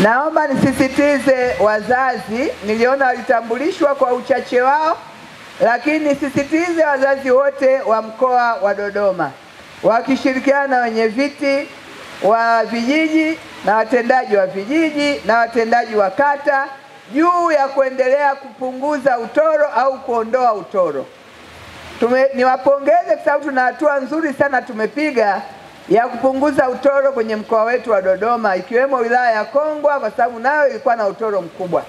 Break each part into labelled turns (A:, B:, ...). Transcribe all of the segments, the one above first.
A: Naomba nisisitize wazazi, niliona walitambulishwa kwa uchache wao, lakini nisisitize wazazi wote wa mkoa wa Dodoma wakishirikiana na wenye viti wa vijiji na watendaji wa vijiji na watendaji wa kata juu ya kuendelea kupunguza utoro au kuondoa utoro. Niwapongeze kwa sababu tuna hatua nzuri sana tumepiga ya kupunguza utoro kwenye mkoa wetu wa Dodoma, ikiwemo wilaya ya Kongwa kwa sababu nayo ilikuwa na utoro mkubwa.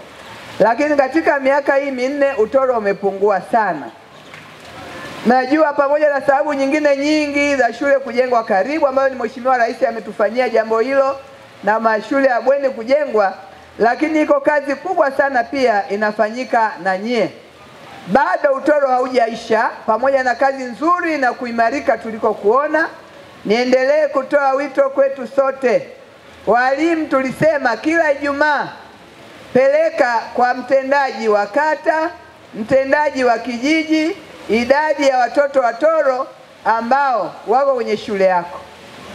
A: Lakini katika miaka hii minne utoro umepungua sana. Najua pamoja na sababu nyingine nyingi za shule kujengwa karibu ambayo ni Mheshimiwa Rais ametufanyia jambo hilo na mashule ya bweni kujengwa, lakini iko kazi kubwa sana pia inafanyika na nyie. Bado utoro haujaisha, pamoja na kazi nzuri na kuimarika tuliko kuona. Niendelee kutoa wito kwetu sote. Walimu tulisema kila Ijumaa peleka kwa mtendaji wa kata, mtendaji wa kijiji, idadi ya watoto watoro ambao wako kwenye shule yako.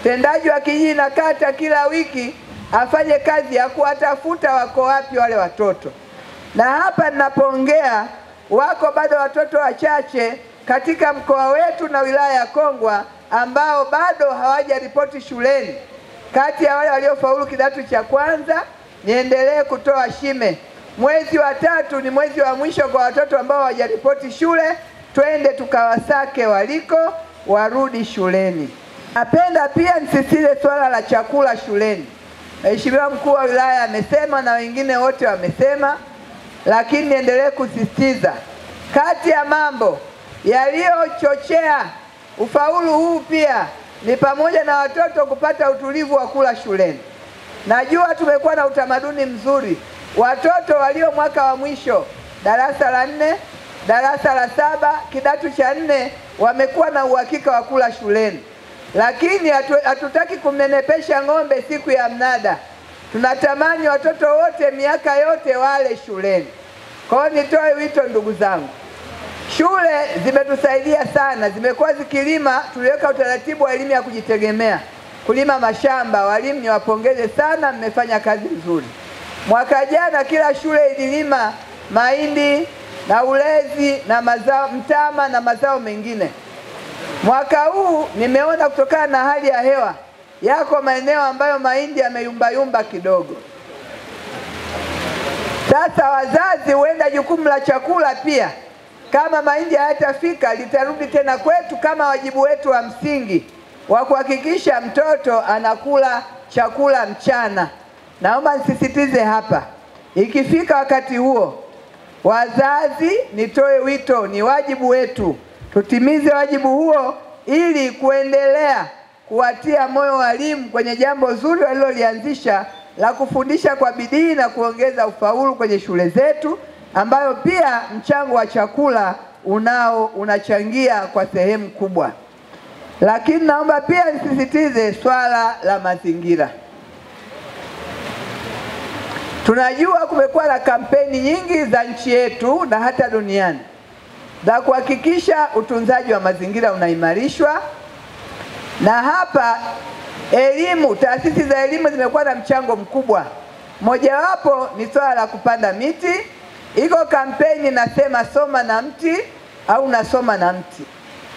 A: Mtendaji wa kijiji na kata kila wiki afanye kazi ya kuwatafuta wako wapi wale watoto. Na hapa ninapoongea wako bado watoto wachache katika mkoa wetu na wilaya ya Kongwa ambao bado hawajaripoti shuleni. Kati ya wale waliofaulu kidato cha kwanza, niendelee kutoa shime. Mwezi wa 3 ni mwezi wa mwisho kwa watoto ambao hawajaripoti shule, twende tukawasake waliko warudi shuleni. Napenda pia nisisitize swala la chakula shuleni. Mheshimiwa mkuu wa wilaya amesema na wengine wote wamesema, lakini niendelee kusisitiza kati ya mambo yaliyochochea ufaulu huu pia ni pamoja na watoto kupata utulivu wa kula shuleni. Najua tumekuwa na utamaduni mzuri. Watoto walio mwaka wa mwisho, darasa la 4, darasa la 7, kidato cha 4 wamekuwa na uhakika wa kula shuleni. Lakini hatutaki kumnenepesha ng'ombe siku ya mnada. Tunatamani watoto wote miaka yote wale shuleni. Kwa hiyo nitoe wito ndugu zangu. Shule zimetusaidia sana, zimekuwa zikilima, tuliweka utaratibu wa elimu ya kujitegemea. Kulima mashamba, walimu niwapongeze sana, mmefanya kazi nzuri. Mwaka jana kila shule ililima mahindi na ulezi na mazao mtama na mazao mengine. Mwaka huu nimeona kutokana na hali ya hewa yako maeneo ambayo mahindi yameyumba kidogo. Sasa wazazi huenda jukumu la chakula pia kama mahindi hayatafika litarudi tena kwetu kama wajibu wetu wa msingi wa kuhakikisha mtoto anakula chakula mchana. Naomba nisisitize hapa, ikifika wakati huo, wazazi nitoe wito, ni wajibu wetu tutimize wajibu huo ili kuendelea kuwatia moyo walimu kwenye jambo zuri walilolianzisha la kufundisha kwa bidii na kuongeza ufaulu kwenye shule zetu, ambayo pia mchango wa chakula unachangia kwa sehemu kubwa. Lakini naomba pia nisisitize swala la mazingira. Tunajua kumekuwa na kampeni nyingi za nchi yetu na hata duniani za kuhakikisha utunzaji wa mazingira unaimarishwa, na hapa elimu, taasisi za elimu zimekuwa na mchango mkubwa. Mojawapo ni swala la kupanda miti. Iko kampeni nasema soma na mti au nasoma na mti,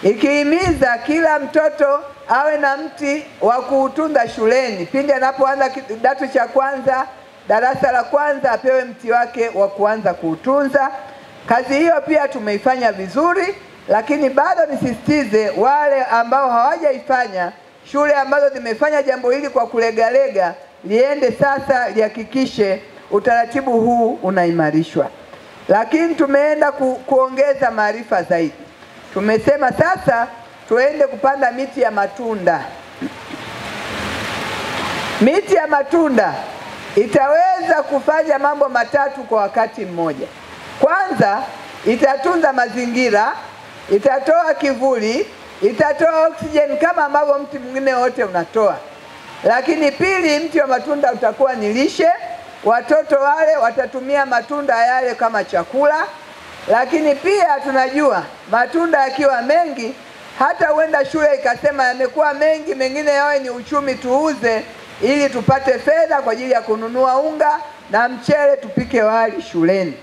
A: ikihimiza kila mtoto awe na mti wa kuutunza shuleni. Pindi anapoanza kidato cha kwanza, darasa la kwanza, apewe mti wake wa kuanza kuutunza. Kazi hiyo pia tumeifanya vizuri, lakini bado nisisitize wale ambao hawajaifanya, shule ambazo zimefanya jambo hili kwa kulegalega, liende sasa lihakikishe utaratibu huu unaimarishwa. Lakini tumeenda kuongeza maarifa zaidi. Tumesema sasa tuende kupanda miti ya matunda. Miti ya matunda itaweza kufanya mambo matatu kwa wakati mmoja. Kwanza, itatunza mazingira, itatoa kivuli, itatoa oksijeni kama ambavyo mti mwingine wote unatoa. Lakini pili, mti wa matunda utakuwa ni lishe. Watoto wale watatumia matunda yale kama chakula. Lakini pia tunajua matunda yakiwa mengi, hata huenda shule ikasema yamekuwa mengi, mengine yawe ni uchumi tuuze, ili tupate fedha kwa ajili ya kununua unga na mchele tupike wali shuleni.